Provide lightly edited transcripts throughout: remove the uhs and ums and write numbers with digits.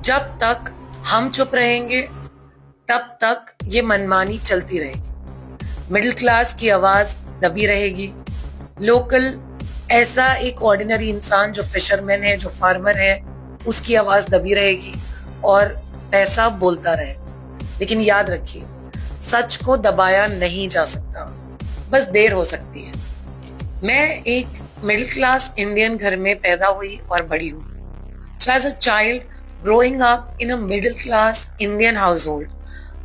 जब तक हम चुप रहेंगे तब तक ये मनमानी चलती रहेगी। मिडिल क्लास की आवाज दबी रहेगी। लोकल ऐसा एक ऑर्डिनरी इंसान जो फिशरमैन है, जो फार्मर है, उसकी आवाज दबी रहेगी और पैसा बोलता रहेगा। लेकिन याद रखिए, सच को दबाया नहीं जा सकता, बस देर हो सकती है। मैं एक मिडिल क्लास इंडियन घर में पैदा हुई और बड़ी हुई। So as a child, growing up in a middle class Indian household,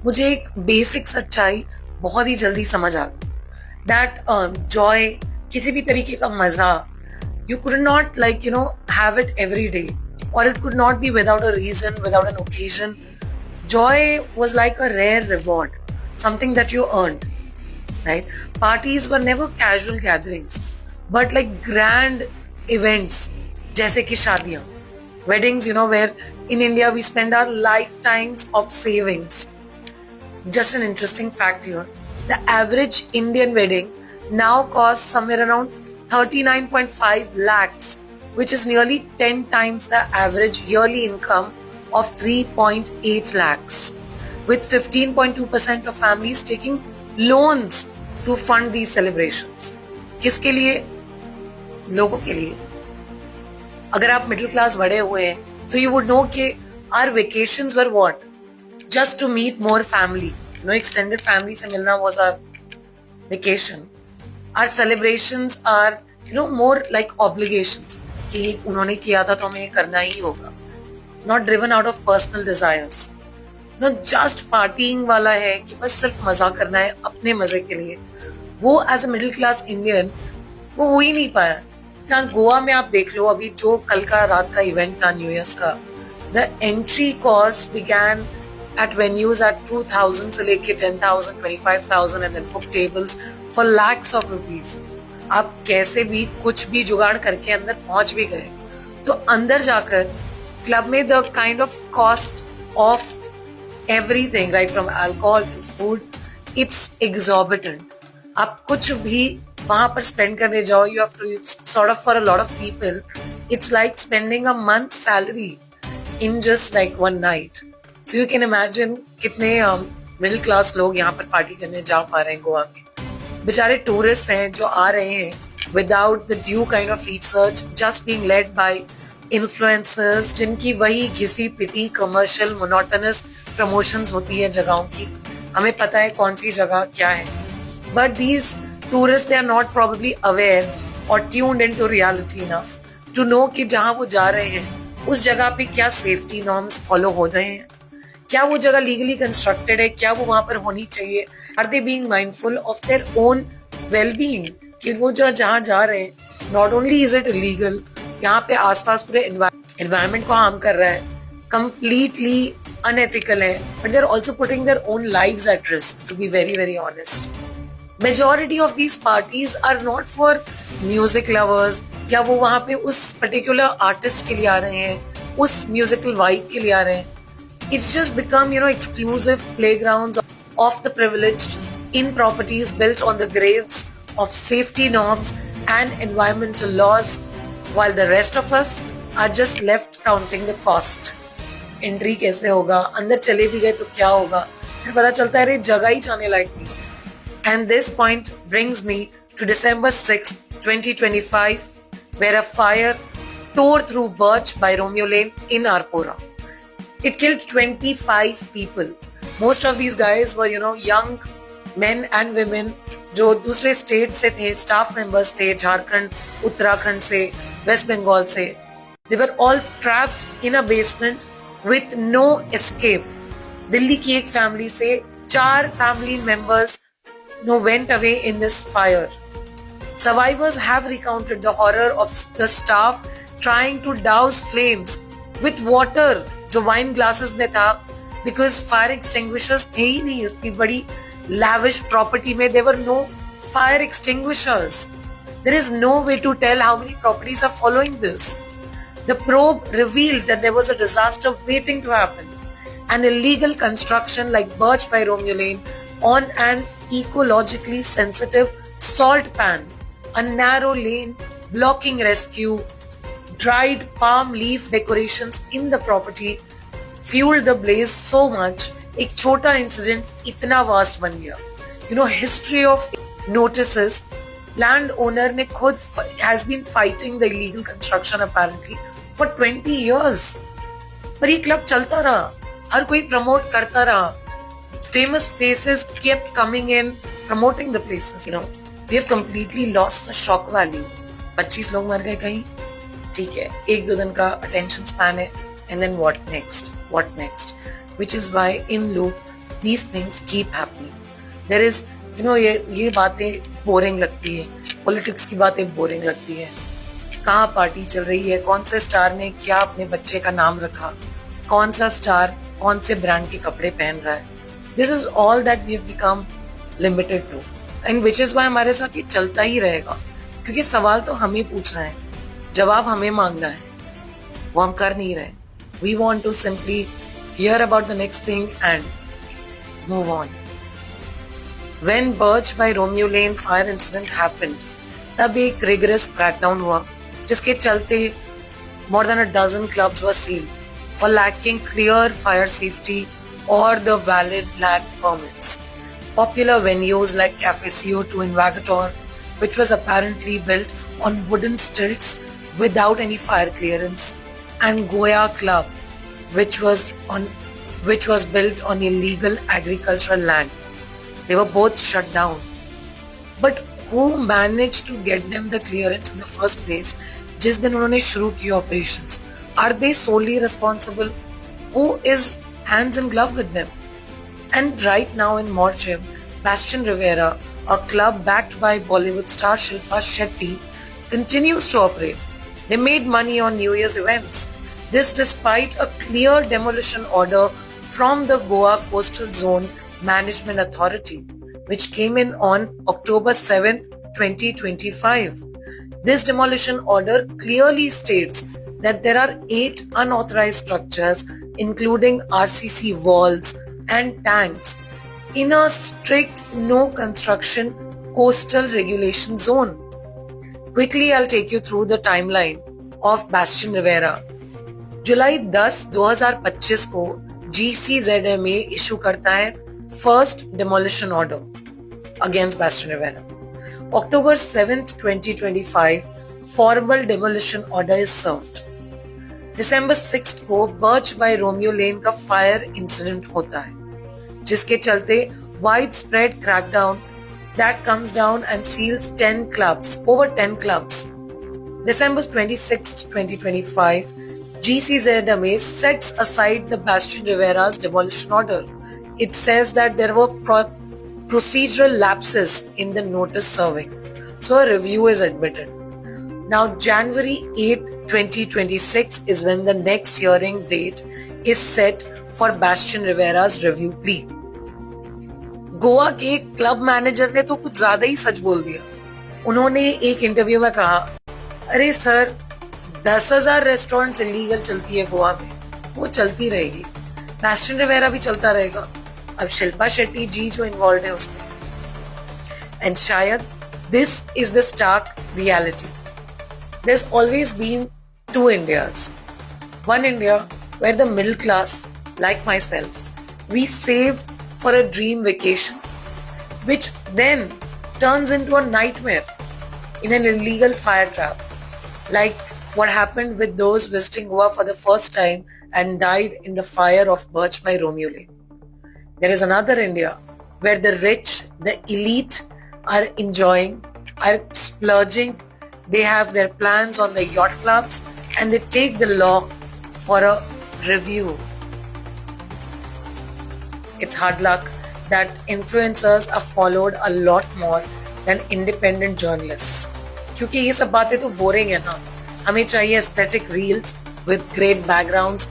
मुझे एक बेसिक सच्चाई बहुत ही जल्दी समझ आ गई। दैट जॉय, किसी भी तरीके का मजा, you could not have it every day, और it could not be without a reason, without an occasion. Joy was like a rare reward, something that you earned, right? Parties were never casual gatherings, but like grand events, जैसे कि शादियां, weddings, where in India we spend our lifetimes of savings. Just an interesting fact here. The average Indian wedding now costs somewhere around 39.5 lakhs, which is nearly 10 times the average yearly income of 3.8 lakhs, with 15.2% of families taking loans to fund these celebrations. किसके लिए? लोगों के लिए। अगर आप middle class बड़े हुए हैं तो यू वुड नो कि our vacations were what, just to meet more family, extended family से मिलना was our vacation. Our celebrations are, more like obligations, कि उन्होंने किया था तो हमें ये करना ही होगा. Not driven out of personal desires. Just partying वाला है कि बस सिर्फ मजा करना है अपने मजे के लिए. वो as a middle class Indian वो हो ही नहीं पाया. यहाँ गोवा में आप देख लो, अभी जो कल का रात का इवेंट था न्यू ईयर्स का, the entry cost began at venues at 2,000 से लेके 10,000, 25,000 and then book tables for lakhs of rupees. आप कैसे भी कुछ भी जुगाड़ करके अंदर पहुंच भी गए तो अंदर जाकर क्लब में the kind of cost of everything, right from alcohol to food, it's exorbitant. आप कुछ भी वहां पर स्पेंड करने जाओ, you have to sort of, for a lot of people it's like spending a month's salary in just like one night. So you can imagine कितने middle class लोग यहाँ पर पार्टी करने जा पा रहे हैं गोवा में. बेचारे टूरिस्ट हैं जो आ रहे हैं without the due kind of research, just being led by influencers जिनकी वही घिसी पिटी कमर्शियल मोनोटोनस प्रमोशंस होती है जगहों की. हमें पता है कौन सी जगह क्या है, but these tourists they are not probably aware और tuned into reality enough to know कि जहां वो जा रहे हैं उस जगह पे क्या सेफ्टी नॉर्म्स फॉलो हो रहे हैं, क्या वो जगह लीगली कंस्ट्रक्टेड है, क्या वो वहां पर होनी चाहिए, are they being mindful of their own well being, कि वो जो जहां जा रहे हैं not only is it illegal, यहाँ पे आसपास पूरे एनवायरमेंट को हार्म कर रहा है, कंप्लीटली अनएथिकल है, but they are also putting their own lives at risk, to be very very honest. Majority of these parties are not for music lovers, या वो वहां पे उस पर्टिकुलर आर्टिस्ट के लिए आ रहे हैं, उस म्यूजिकल वाइब के लिए आ रहे हैं. It's just become, exclusive playgrounds of the privileged in properties built on the graves of safety norms and environmental laws, while the rest of us are just left counting the cost. Entry कैसे होगा, अंदर चले भी गए तो क्या होगा, फिर पता चलता है अरे जगह ही जाने लायक नहीं. And this point brings me to December 6th, 2025, where a fire tore through Birch by Romeo Lane in Arpora. It killed 25 people. Most of these guys were, young men and women जो दूसरे state से थे, staff members थे, झारखंड, उत्तराखंड से, waste Bengal से. They were all trapped in a basement with no escape. Delhi की एक family से 4 family members went away in this fire. Survivors have recounted the horror of the staff trying to douse flames with water जो wine glasses में था, because fire extinguishers थे ही नहीं. उसकी बड़ी lavish प्रॉपर्टी में there were no fire extinguishers. There is no way to tell how many properties are following this. The probe revealed that there was a disaster waiting to happen. An illegal construction like Birch by Romeo Lane on an ecologically sensitive salt pan, a narrow lane blocking rescue, dried palm leaf decorations in the property, fueled the blaze so much, एक छोटा incident इतना vast बन गया. History of notices. Landowner ने खुद has been fighting the illegal construction apparently for 20 years. पर ये club चलता रहा, हर कोई प्रमोट करता रहा. Famous faces kept coming in, promoting the places. We have completely lost the shock value. 25 लोग मर गए कहीं, ठीक है, 1-2 दिन का attention span है, and then what next? Which is why in loop these things keep happening. There is, ये बातें बोरिंग लगती है, पॉलिटिक्स की बातें बोरिंग लगती है. कहाँ पार्टी चल रही है, कौन से स्टार ने क्या अपने बच्चे का नाम रखा, कौन सा स्टार कौन से ब्रांड के कपड़े पहन रहा है. This is all that we have become limited to, and which is why हमारे साथ ये चलता ही रहेगा, क्योंकि सवाल तो हमें पूछना है, जवाब हमें मांगना है, वो हम कर नहीं रहे. We want to simply hear about the next thing and move on. When Birch by Romeo Lane fire incident happened, तब एक rigorous crackdown हुआ, जिसके चलते more than a dozen clubs were sealed for lacking clear fire safety or the valid land permits. Popular venues like Cafe CO2 in Vagator, which was apparently built on wooden stilts without any fire clearance, and Goya Club, which was built on illegal agricultural land. They were both shut down. But who managed to get them the clearance in the first place? जिस दिन उन्होंने शुरू की operations, are they solely responsible? Who is hands in glove with them? And right now in Morchim, Bastion Rivera, a club backed by Bollywood star Shilpa Shetty, continues to operate. They made money on New Year's events. This despite a clear demolition order from the Goa Coastal Zone Management Authority, which came in on October 7th, 2025. This demolition order clearly states that there are 8 unauthorized structures, including RCC walls and tanks, in a strict no construction coastal regulation zone. Quickly, I'll take you through the timeline of Bastion Rivera. जुलाई 10, 2025 को GCZMA issue करता है first demolition order against Bastion Rivera. October 7th, 2025, formal demolition order is served. December 6th को Birch by Romeo Lane का fire incident होता है, जिसके चलते widespread crackdown that comes down and seals 10 clubs, over 10 clubs. December 26th, 2025, GCZMA sets aside the Bastion Rivera's demolition order. It says that there were procedural lapses in the notice serving, so a review is admitted. Now, January 8, 2026 is when the next hearing date is set for Bastion Rivera's review plea. Goa के club manager ने तो कुछ ज्यादा ही सच बोल दिया. उन्होंने एक interview में कहा, अरे सर, 10,000 रेस्टोरेंट्स इलीगल चलती है गोवा में, वो चलती रहेगी, बैस्टन रिवेरा भी चलता रहेगा, अब शिल्पा शेट्टी जी जो इन्वॉल्व है उसमें. एंड शायद this is the stark reality. There's always been 2 Indias. One India where the middle class, like myself, we save for a dream vacation, which then turns into a nightmare in an illegal fire trap, like what happened with those visiting Goa for the first time and died in the fire of Birch by Romeo Lane. There is another India where the rich, the elite are enjoying, are splurging. They have their plans on the yacht clubs and they take the law for a review. It's hard luck that influencers are followed a lot more than independent journalists. क्योंकि ये सब बातें तो boring है ना. हमें चाहिए aesthetic reels with great backgrounds,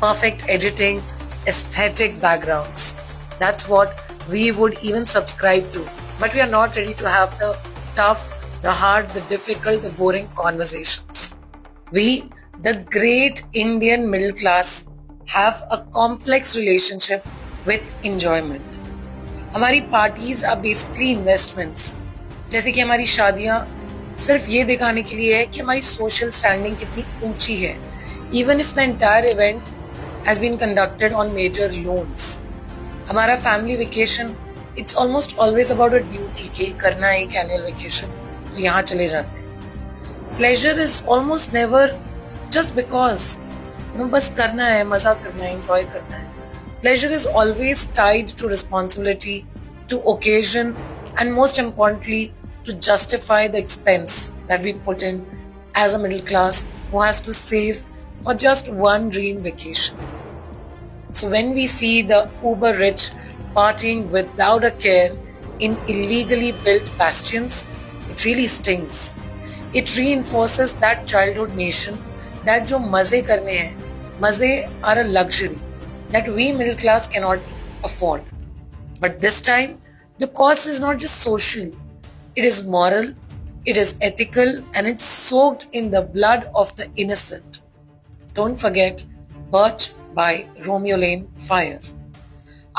perfect editing, aesthetic backgrounds. That's what we would even subscribe to. But we are not ready to have the tough, the hard, the difficult, the boring conversations. We, the great Indian middle class, have a complex relationship with enjoyment. हमारी parties are basically investments. जैसे कि हमारी शादियां सिर्फ ये दिखाने के लिए है कि हमारी social standing कितनी ऊंची है. Even if the entire event has been conducted on major loans. हमारा family vacation it's almost always about a duty के करना है एक एनुअल वेकेशन, तो यहाँ चले जाते हैं. Pleasure is almost never just because बस करना है, मजा करना है, एंजॉय करना है. Pleasure is always tied to responsibility, to occasion, and most importantly to justify the expense that we put in as a middle class who has to save for just one dream vacation. So when we see the uber rich partying without a care in illegally built bastions, it really stings. It reinforces that childhood nation that jo maze karne hain, maze are a luxury that we middle class cannot afford. But this time, the cost is not just social. It is moral, it is ethical, and it's soaked in the blood of the innocent. Don't forget, Birch by Romeo Lane Fire.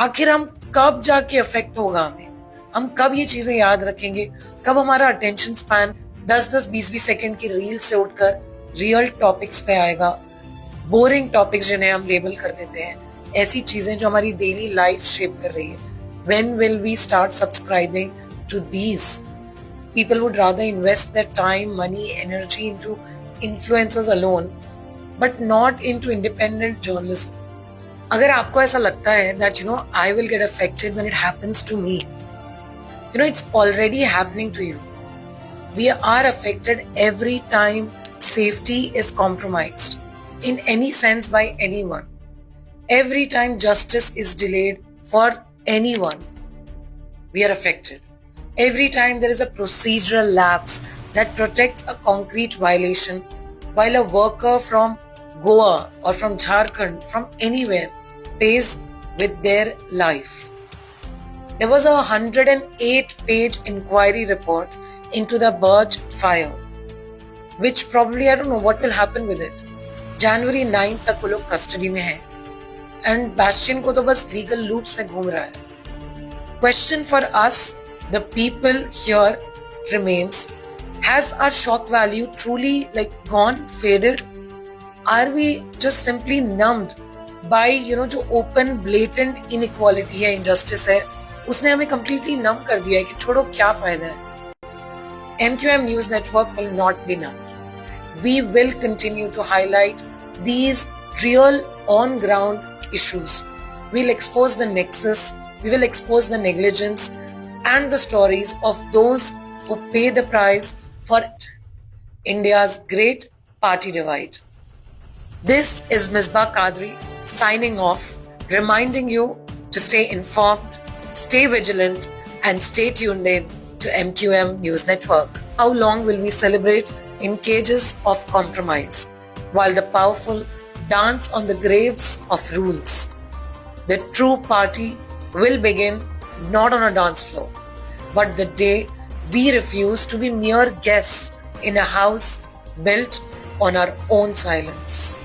आखिर हम कब जाके affect होगा हमें? हम कब ये चीजें याद रखेंगे? कब हमारा अटेंशन स्पैन 10-10, 20-20 सेकंड की रील से उठकर रियल टॉपिक्स पे आएगा? बोरिंग टॉपिक्स जिन्हें हम लेबल कर देते हैं, ऐसी चीजें जो हमारी डेली लाइफ शेप कर रही है. When will we start subscribing to these? People would rather invest their time, money, energy into influencers alone, but not into independent journalism. अगर आपको ऐसा लगता है that I will get affected when it happens to me, it's already happening to you. We are affected every time safety is compromised in any sense by anyone. Every time justice is delayed for anyone, we are affected. Every time there is a procedural lapse that protects a concrete violation, while a worker from Goa or from Jharkhand, from anywhere, pays with their life. There was a 108-page inquiry report into the Birch fire, which probably, I don't know what will happen with it. January 9 तक वो लोग custody में हैं, and Bastian को तो बस legal loops में घूम रहा है. Question for us, the people here, remains: has our shock value truly gone, faded? Are we just simply numbed by जो open blatant inequality है, injustice है, उसने हमें completely numb कर दिया है कि छोड़ो क्या फायदा है. MQM News Network will not be numbed. We will continue to highlight these real on ground issues. We'll expose the nexus, we will expose the negligence and the stories of those who pay the price for India's great party divide. This is Misbah Qadri signing off, reminding you to stay informed, stay vigilant, and stay tuned in to MQM News Network. How long will we celebrate in cages of compromise while the powerful dance on the graves of rules? The true party will begin not on a dance floor, but the day we refuse to be mere guests in a house built on our own silence.